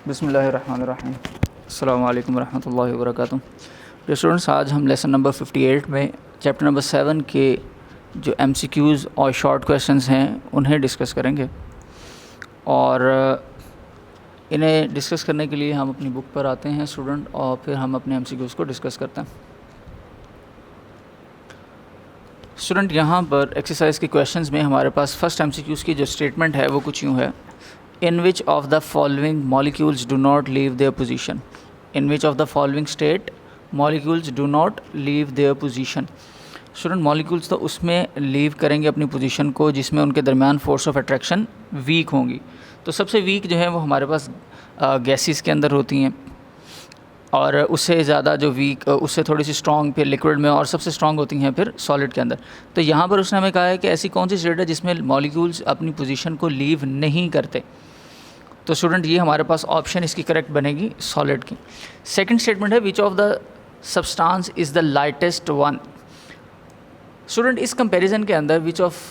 बिस्मिल्लाहिर्रहमानिर्रहीम। अस्सलामु अलैकुम रहमतुल्लाहि व बरकातुहू। तो स्टूडेंट्स, आज हम लेसन नंबर 58 में चैप्टर नंबर 7 के जो MCQs और शॉर्ट क्वेश्चंस हैं उन्हें डिस्कस करेंगे। और इन्हें डिस्कस करने के लिए हम अपनी बुक पर आते हैं स्टूडेंट, और फिर हम अपने MCQs को डिस्कस करते हैं। स्टूडेंट, यहाँ पर एक्सरसाइज के क्वेश्चंस में हमारे पास फर्स्ट MCQs की जो स्टेटमेंट है वो कुछ यूँ है: In which of the following molecules do not leave their position? In which of the following state molecules do not leave their position? Student, molecules तो उसमें लीव करेंगे अपनी पोजीशन को जिसमें उनके दरमियान फोर्स ऑफ अट्रैक्शन वीक होंगी। तो सबसे वीक जो है वो हमारे पास गैसेस के अंदर होती हैं, और उससे ज़्यादा जो वीक उससे थोड़ी सी स्ट्रॉन्ग फिर लिक्विड में, और सबसे स्ट्रॉन्ग होती हैं फिर सॉलिड के अंदर। तो यहाँ पर उसने हमें कहा है कि ऐसी कौन सी स्टेट है जिसमें मॉलिक्यूल्स अपनी पोजीशन को लीव नहीं करते। तो स्टूडेंट, ये हमारे पास ऑप्शन इसकी करेक्ट बनेगी सॉलिड की। सेकंड स्टेटमेंट है which of the substance is the lightest one. Student, इस कंपैरिजन के अंदर which of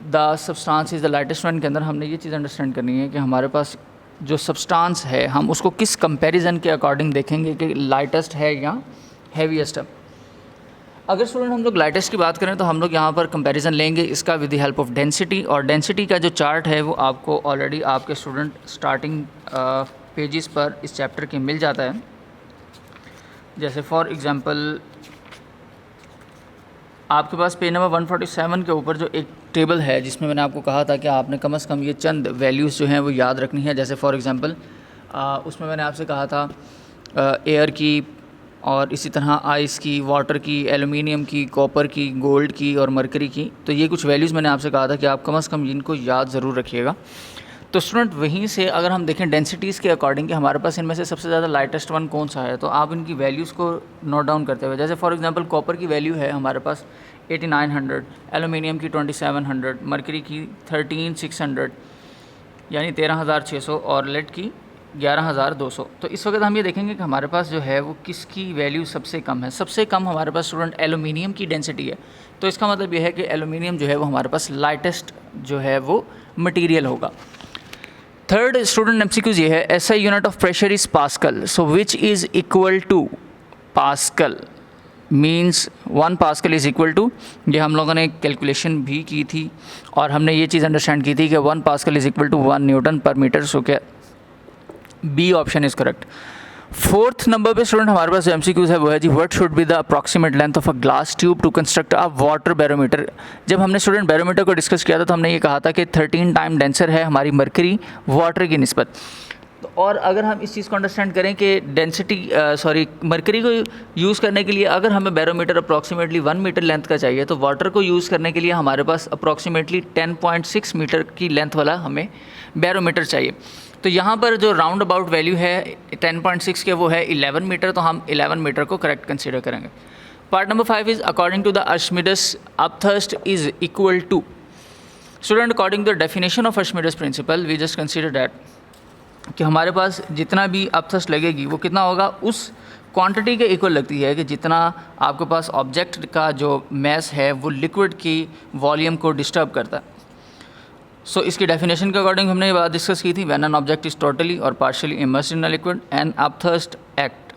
the substance is the lightest one के अंदर हमने ये चीज़ अंडरस्टैंड करनी है कि हमारे पास जो सब्सटेंस है हम उसको किस कंपैरिजन के अकॉर्डिंग देखेंगे कि लाइटेस्ट है या हैवीएस्ट है। अगर स्टूडेंट हम लोग लाइटेस्ट की बात करें तो हम लोग यहाँ पर कंपैरिजन लेंगे इसका with the help of density, और डेंसिटी का जो चार्ट है वो आपको ऑलरेडी आपके स्टूडेंट स्टार्टिंग पेजेस पर इस चैप्टर के मिल जाता है। जैसे फॉर एग्जांपल आपके पास पेज नंबर 147 के ऊपर जो एक टेबल है जिसमें मैंने आपको कहा था कि आपने कम से कम ये चंद वैल्यूज़ जो हैं वो याद रखनी है। जैसे फॉर एग्जांपल उसमें मैंने आपसे कहा था एयर की, और इसी तरह आइस की, वाटर की, एलुमिनियम की, कॉपर की, गोल्ड की और मरकरी की। तो ये कुछ वैल्यूज़ मैंने आपसे कहा था कि आप कम से कम इनको याद ज़रूर रखिएगा। तो स्टूडेंट, वहीं से अगर हम देखें डेंसिटीज़ के अकॉर्डिंग कि हमारे पास इनमें से सबसे ज़्यादा लाइटेस्ट वन कौन सा है, तो आप इनकी वैल्यूज़ को नोट डाउन करते हुए, जैसे फॉर एग्जांपल कॉपर की वैल्यू है हमारे पास 8900, एलुमिनियम की 2700, मरकरी की 13600 यानी 13600, और लेड की 11200। तो इस वक्त हम ये देखेंगे कि हमारे पास जो है वो किसकी वैल्यू सबसे कम है। सबसे कम हमारे पास स्टूडेंट एलुमिनियम की डेंसिटी है। तो इसका मतलब ये है कि एलुमिनियम जो है वो हमारे पास लाइटेस्ट जो है वो मटेरियल होगा। थर्ड स्टूडेंट MCQ ये है SI unit of pressure is pascal, so which is equal to pascal means 1 pascal is equal to, ये हम लोगों ने कैलकुलेशन भी की थी और हमने ये चीज़ अंडरस्टैंड की थी कि 1 pascal is equal to 1 newton per metre. So क्या B option is correct. Fourth number पे स्टूडेंट हमारे पास जो MCQs है वो है जी what should be the approximate length of a glass tube to construct a water barometer. जब हमने स्टूडेंट बैरोमीटर को डिस्कस किया था तो हमने ये कहा था कि 13 टाइम डेंसर है हमारी मरकरी वाटर की निस्बत। तो और अगर हम इस चीज़ को अंडरस्टैंड करें कि डेंसिटी मरकरी को यूज़ करने के लिए अगर हमें बैरोमीटर अप्रॉक्सीमेटली 1 मीटर लेंथ का चाहिए, तो वाटर को यूज़ करने के लिए हमारे पास अप्रॉक्सीमेटली 10.6 मीटर की लेंथ वाला हमें बैरोमीटर चाहिए। तो यहाँ पर जो राउंड अबाउट वैल्यू है 10.6 के वो है 11 मीटर, तो हम 11 मीटर को करेक्ट कंसीडर करेंगे। Part number 5 is according to the Archimedes upthrust is equal to. Student, according to the definition of Archimedes principle we just consider that कि हमारे पास जितना भी अपथर्स्ट लगेगी वो कितना होगा, उस क्वांटिटी के इक्वल लगती है कि जितना आपके पास ऑब्जेक्ट का जो मैस है वो लिक्विड की वॉल्यूम को डिस्टर्ब करता है। सो इसकी डेफिनेशन के अकॉर्डिंग हमने ये बात डिस्कस की थी, when an object is totally और partially immersed in a liquid and upthrust act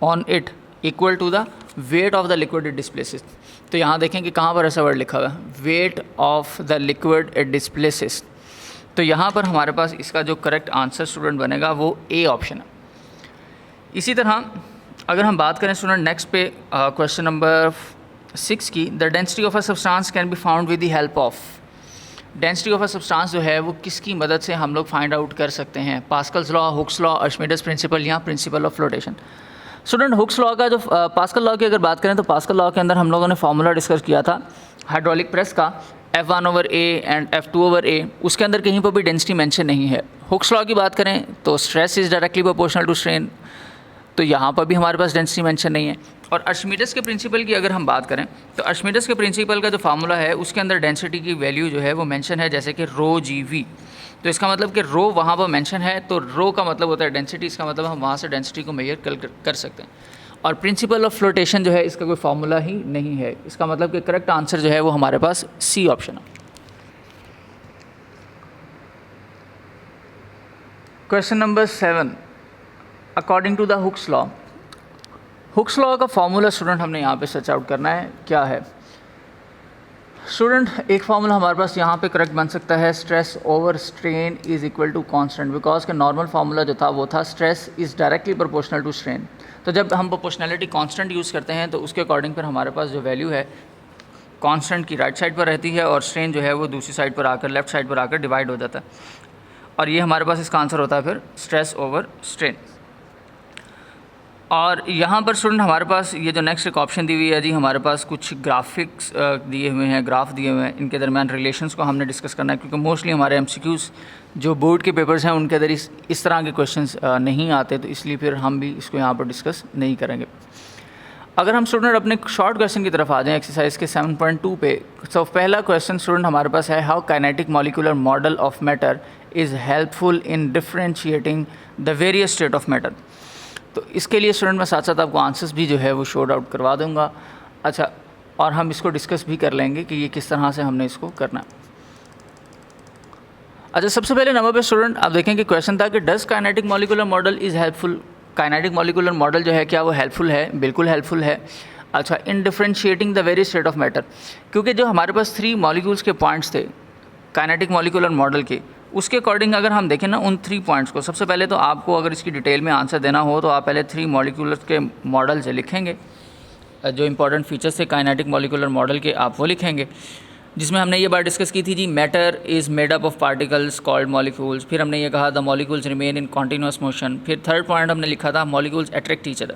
on it equal to the weight of the liquid it displaces. तो यहाँ देखें कि कहाँ पर ऐसा वर्ड लिखा हुआ है, wait of the liquid it displaces. तो यहाँ पर हमारे पास इसका जो करेक्ट आंसर स्टूडेंट बनेगा वो ए ऑप्शन है। इसी तरह अगर हम बात करें स्टूडेंट नेक्स्ट पे क्वेश्चन नंबर 6 की, the density of a substance can be found with the help of. Density of a substance जो है वो किसकी मदद से हम लोग फाइंड आउट कर सकते हैं, Pascal's law, Hooke's law, Archimedes principle या principle of floatation. Student, Hooke's law का जो पास्कल लॉ की अगर बात करें तो पास्कल लॉ के अंदर हम लोगों ने फार्मूला डिस्कस किया था हाइड्रोलिक प्रेस का F1/A एंड F2/A, उसके अंदर कहीं पर भी डेंसिटी मेंशन नहीं है। हुक्स लॉ की बात करें तो stress is directly proportional to strain, तो यहाँ पर भी हमारे पास डेंसिटी मेंशन नहीं है। और अर्शिमिडस के प्रिंसिपल की अगर हम बात करें तो अर्शिमिडस के प्रिंसिपल का जो फार्मूला है उसके अंदर डेंसिटी की वैल्यू जो है वो मेंशन है, जैसे कि ρ/Gv। तो इसका मतलब कि रो वहाँ पर मेंशन है, तो रो का मतलब होता है डेंसिटी, इसका मतलब हम वहाँ से डेंसिटी को मेजर कर सकते हैं। और प्रिंसिपल ऑफ फ्लोटेशन जो है इसका कोई फार्मूला ही नहीं है। इसका मतलब कि करेक्ट आंसर जो है वो हमारे पास सी ऑप्शन है। Question number 7, according to the Hooke's law, Hooke's law का फॉर्मूला स्टूडेंट हमने यहाँ पे सर्च आउट करना है, क्या है स्टूडेंट। एक फार्मूला हमारे पास यहाँ पे करेक्ट बन सकता है, stress over strain is equal to constant, because का नॉर्मल फार्मूला जो था वो था stress is directly proportional to strain. तो जब हम प्रोपोर्शनैलिटी कांस्टेंट यूज़ करते हैं तो उसके अकॉर्डिंग फिर हमारे पास जो वैल्यू है कांस्टेंट की राइट साइड पर रहती है और स्ट्रेन जो है वो दूसरी साइड पर आकर लेफ्ट साइड पर आकर डिवाइड हो जाता है, और ये हमारे पास इसका आंसर होता है फिर स्ट्रेस ओवर स्ट्रेन। और यहाँ पर स्टूडेंट हमारे पास ये जो नेक्स्ट एक ऑप्शन दी हुई है जी, हमारे पास कुछ ग्राफिक्स दिए हुए हैं, ग्राफ दिए हुए हैं, इनके दरमियान रिलेशंस को हमने डिस्कस करना है, क्योंकि मोस्टली हमारे एमसीक्यूज़ जो बोर्ड के पेपर्स हैं उनके अंदर इस तरह के क्वेश्चंस नहीं आते, तो इसलिए फिर हम भी इसको यहाँ पर डिस्कस नहीं करेंगे। अगर हम स्टूडेंट अपने शॉर्ट क्वेश्चन की तरफ आ जाएँ एक्सरसाइज के 7.2 पे, तो पहला क्वेश्चन स्टूडेंट हमारे पास है, how kinetic molecular model of matter is helpful in differentiating the various state of matter. तो इसके लिए स्टूडेंट मैं साथ साथ आपको आंसर्स भी जो है वो शोड आउट करवा दूंगा। अच्छा, और हम इसको डिस्कस भी कर लेंगे कि ये किस तरह से हमने इसको करना है। अच्छा, सबसे पहले नंबर पे स्टूडेंट आप देखें कि क्वेश्चन था कि does kinetic molecular model is helpful. Kinetic molecular model जो है क्या वो हेल्पफुल है? बिल्कुल हेल्पफुल है। अच्छा, in differentiating the various state of matter, क्योंकि जो हमारे पास 3 मॉलिक्यूल्स के पॉइंट्स थे काइनेटिक मॉलिक्यूलर मॉडल के, उसके अकॉर्डिंग अगर हम देखें ना उन 3 पॉइंट्स को, सबसे पहले तो आपको अगर इसकी डिटेल में आंसर देना हो तो आप पहले 3 मॉलिक्यूल्स के मॉडल से लिखेंगे, जो इंपॉर्टेंट फीचर्स थे काइनेटिक मॉलिक्यूलर मॉडल के आप वो लिखेंगे, जिसमें हमने ये बात डिस्कस की थी जी, matter is made up of particles called molecules. फिर हमने ये कहा the molecules remain in continuous motion. फिर थर्ड पॉइंट हमने लिखा था मॉलिक्यूल्स अट्रैक्ट ईच अदर।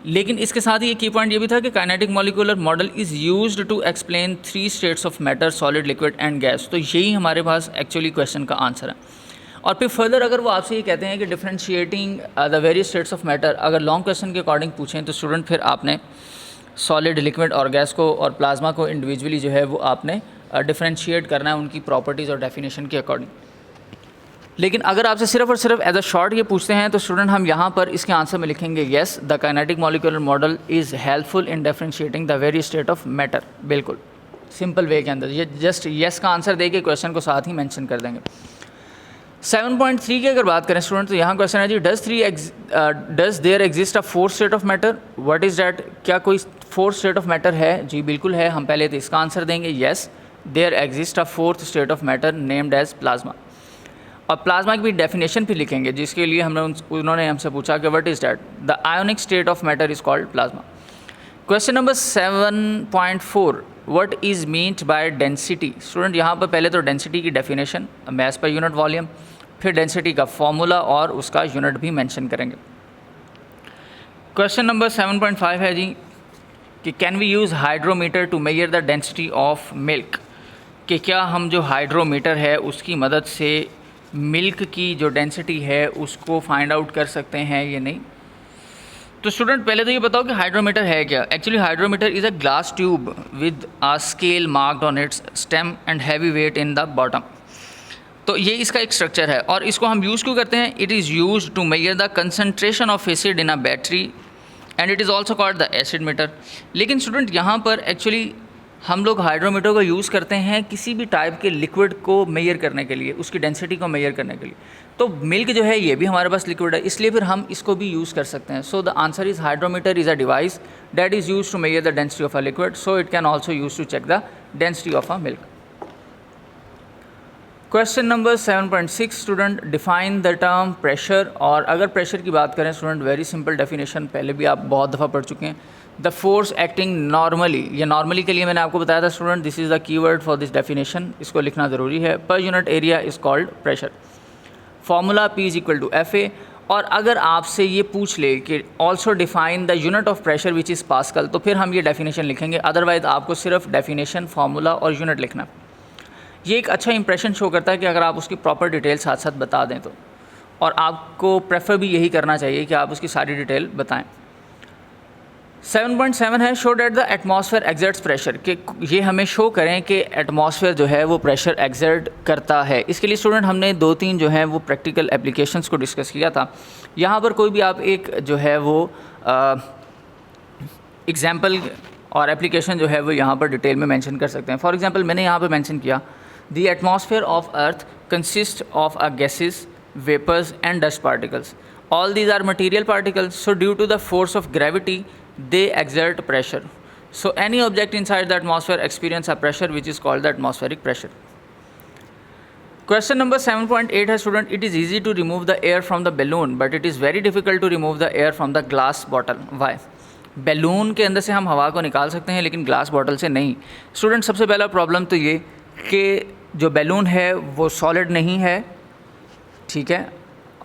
लेकिन इसके साथ ही एक की पॉइंट ये भी था कि kinetic molecular model is used to explain 3 states of matter, solid, liquid and gas. तो यही हमारे पास एक्चुअली क्वेश्चन का आंसर है। और फिर फर्दर अगर वो आपसे ये कहते हैं कि differentiating the various states of matter, अगर लॉन्ग क्वेश्चन के अकॉर्डिंग पूछें तो स्टूडेंट फिर आपने सॉलिड, लिक्विड और गैस को और प्लाज्मा को इंडिविजुअली जो है वो आपने डिफरेंशिएट करना है उनकी प्रॉपर्टीज़ और डेफिनेशन के अकॉर्डिंग। लेकिन अगर आपसे सिर्फ और सिर्फ एज अ शॉर्ट ये पूछते हैं तो स्टूडेंट हम यहाँ पर इसके आंसर में लिखेंगे yes the kinetic molecular model is helpful in differentiating the various state of matter. बिल्कुल सिंपल वे के अंदर ये जस्ट येस का आंसर दे के क्वेश्चन को साथ ही मेंशन कर देंगे। 7.3 की अगर बात करें स्टूडेंट तो यहाँ क्वेश्चन है जी, does there exist a 4th state of matter, what is that? क्या कोई 4th स्टेट ऑफ मैटर है? जी बिल्कुल है। हम पहले तो इसका आंसर देंगे yes there exist a 4th state of matter named as plasma. और प्लाज्मा की भी डेफिनेशन भी लिखेंगे, जिसके लिए उन्होंने हमसे पूछा कि what is that? The ionic state of matter is called plasma. Question number 7.4, what is meant by density? Student यहाँ पर पहले तो डेंसिटी की definition, mass per unit volume, फिर डेंसिटी का फॉर्मूला और उसका यूनिट भी मेंशन करेंगे। क्वेश्चन नंबर 7.5 है जी कि can we use hydrometer to measure the density of milk, कि क्या हम जो हाइड्रोमीटर है उसकी मदद से मिल्क की जो डेंसिटी है उसको फाइंड आउट कर सकते हैं या नहीं? तो स्टूडेंट पहले तो ये बताओ कि हाइड्रोमीटर है क्या। Actually hydrometer is a glass tube with a scale marked on it's stem and heavy weight in the bottom. तो ये इसका एक स्ट्रक्चर है और इसको हम यूज़ क्यों करते हैं? It is use to measure the concentration of acid in a battery and it is also called the acid meter. लेकिन स्टूडेंट यहाँ पर एक्चुअली हम लोग हाइड्रोमीटर को यूज़ करते हैं किसी भी टाइप के लिक्विड को मेजर करने के लिए, उसकी डेंसिटी को मेजर करने के लिए। तो मिल्क जो है ये भी हमारे पास लिक्विड है, इसलिए फिर हम इसको भी यूज़ कर सकते हैं। So the answer is hydrometer is a device that is use to measure the density of a liquid, so it can also use to check the density of a milk. Question number 7.6 student define the term pressure. और अगर pressure की बात करें student, very simple definition, पहले भी आप बहुत दफ़ा पढ़ चुके हैं। द फोर्स एक्टिंग नॉर्मली, ये नॉर्मली के लिए मैंने आपको बताया था student, this is the keyword for this definition, इसको लिखना ज़रूरी है। Per unit area is called pressure. Formula P is equal to FA। और अगर आपसे ये पूछ ले कि also define the unit of pressure which is pascal, तो फिर हम ये डेफिनेशन लिखेंगे, अदरवाइज आपको सिर्फ डेफिनेशन, फार्मूला और यूनिट लिखना। ये एक अच्छा इंप्रेशन शो करता है कि अगर आप उसकी प्रॉपर डिटेल साथ साथ बता दें तो, और आपको प्रेफर भी यही करना चाहिए कि आप उसकी सारी डिटेल बताएं। 7.7 है show that the atmosphere exerts pressure, कि ये हमें शो करें कि एटमॉस्फेयर जो है वो प्रेशर एक्सर्ट करता है। इसके लिए स्टूडेंट हमने 2-3 जो है वो प्रैक्टिकल एप्लीकेशंस को डिस्कस किया था। यहाँ पर कोई भी आप एक जो है वो एग्जाम्पल और एप्लीकेशन जो है वो यहाँ पर डिटेल में मेंशन कर सकते हैं। फॉर एग्जांपल मैंने यहाँ पर मेंशन किया the atmosphere of earth consist of a gases, vapours and dust particles. All these are material particles, so due to the force of gravity they exert pressure. So any object inside the atmosphere experience a pressure which is called the atmospheric pressure. Question number 7.8 है student, it is easy to remove the air from the balloon but it is very difficult to remove the air from the glass bottle. Why? Balloon के अंदर से हम हवा को निकाल सकते हैं लेकिन ग्लास बॉटल से नहीं. स्टूडेंट सबसे पहला प्रॉब्लम तो ये कि जो बैलून है वो सॉलिड नहीं है, ठीक है,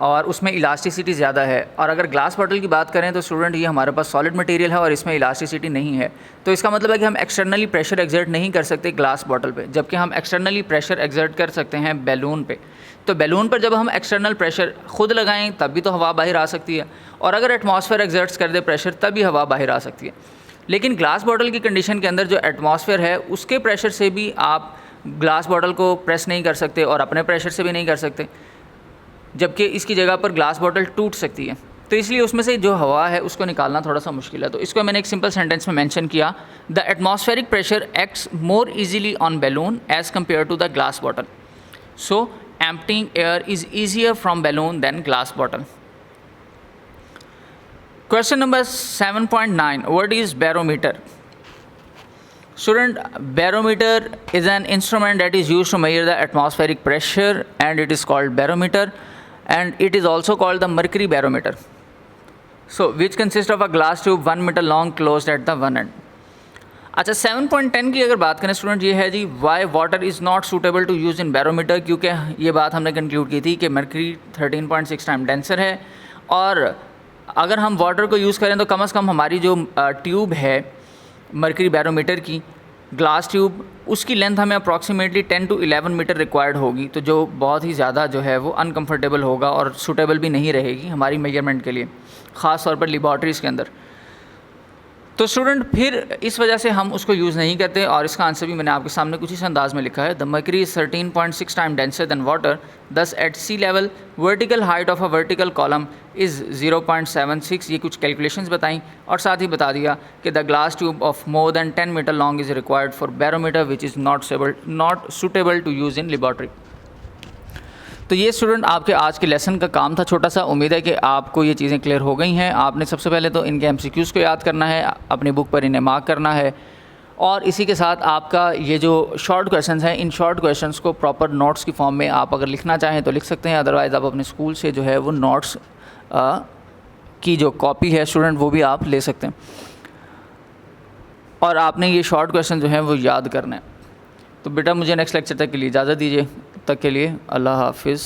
और उसमें इलास्टिसिटी ज़्यादा है. और अगर ग्लास बॉटल की बात करें तो स्टूडेंट ये हमारे पास सॉलिड मटेरियल है और इसमें इलास्टिसिटी नहीं है. तो इसका मतलब है कि हम एक्सटर्नली प्रेशर एक्सर्ट नहीं कर सकते ग्लास बॉटल पे, जबकि हम एक्सटर्नली प्रेशर एक्सर्ट कर सकते हैं बैलून पे. तो बैलून पर जब हम एक्सटर्नल प्रेशर खुद लगाएं तब भी तो हवा बाहर आ सकती है, और अगर एटमॉस्फेयर एक्सर्ट्स कर दे प्रेशर तभी हवा बाहर आ सकती है. लेकिन ग्लास बॉटल की कंडीशन के अंदर जो एटमॉस्फेयर है उसके प्रेशर से भी आप ग्लास बॉटल को प्रेस नहीं कर सकते और अपने प्रेशर से भी नहीं कर सकते, जबकि इसकी जगह पर ग्लास बॉटल टूट सकती है. तो इसलिए उसमें से जो हवा है उसको निकालना थोड़ा सा मुश्किल है. तो इसको मैंने एक सिंपल सेंटेंस में मेंशन किया, the atmospheric pressure acts more easily on balloon as compare to the glass bottle. So emptying air is easier from balloon than glass bottle. Question number 7.9, what is barometer? Student, barometer is an instrument that is used to measure the atmospheric pressure and it is called barometer, and it is also called the mercury barometer. So which consists of a glass tube 1 meter long closed at the one end. अच्छा, 7.10 की अगर बात करें student, ये है जी why water is not suitable to use in barometer, क्योंकि ये बात हमने कंक्लूड की थी कि मरकरी 13.6 टाइम डेंसर है, और अगर हम वाटर को यूज़ करें तो कम से कम हमारी जो ट्यूब है मरकरी बैरोमीटर की ग्लास ट्यूब, उसकी लेंथ हमें अप्रॉक्सीमेटली 10 to 11 मीटर रिक्वायर्ड होगी, तो जो बहुत ही ज़्यादा जो है वो अनकम्फर्टेबल होगा और सूटेबल भी नहीं रहेगी हमारी मेजरमेंट के लिए, ख़ास तौर पर लेबॉर्ट्रीज़ के अंदर. तो स्टूडेंट फिर इस वजह से हम उसको यूज़ नहीं करते, और इसका आंसर भी मैंने आपके सामने कुछ इस अंदाज में लिखा है. The mercury is 13.6 time denser than water, thus at sea level vertical height of a vertical column is 0.76. ये कुछ कैलकुलेशंस बताई और साथ ही बता दिया कि the glass tube of more than 10 metre long is required for barometer which is not suitable to use in laboratory. तो ये स्टूडेंट आपके आज के लेसन का काम था छोटा सा. उम्मीद है कि आपको ये चीज़ें क्लियर हो गई हैं. आपने सबसे पहले तो इनके MCQs को याद करना है, अपनी बुक पर इन्हें मार्क करना है, और इसी के साथ आपका ये जो शॉर्ट क्वेश्चंस हैं, इन शॉर्ट क्वेश्चंस को प्रॉपर नोट्स की फॉर्म में आप अगर लिखना चाहें तो लिख सकते हैं. अदरवाइज़ आप अपने स्कूल से जो है वो नोट्स की जो कॉपी है स्टूडेंट वो भी आप ले सकते हैं, और आपने ये शॉर्ट क्वेश्चन जो है वो याद करना है. तो बेटा मुझे नेक्स्ट लेक्चर तक के लिए इजाज़त दीजिए. तब तक के लिए अल्लाह हाफिज़.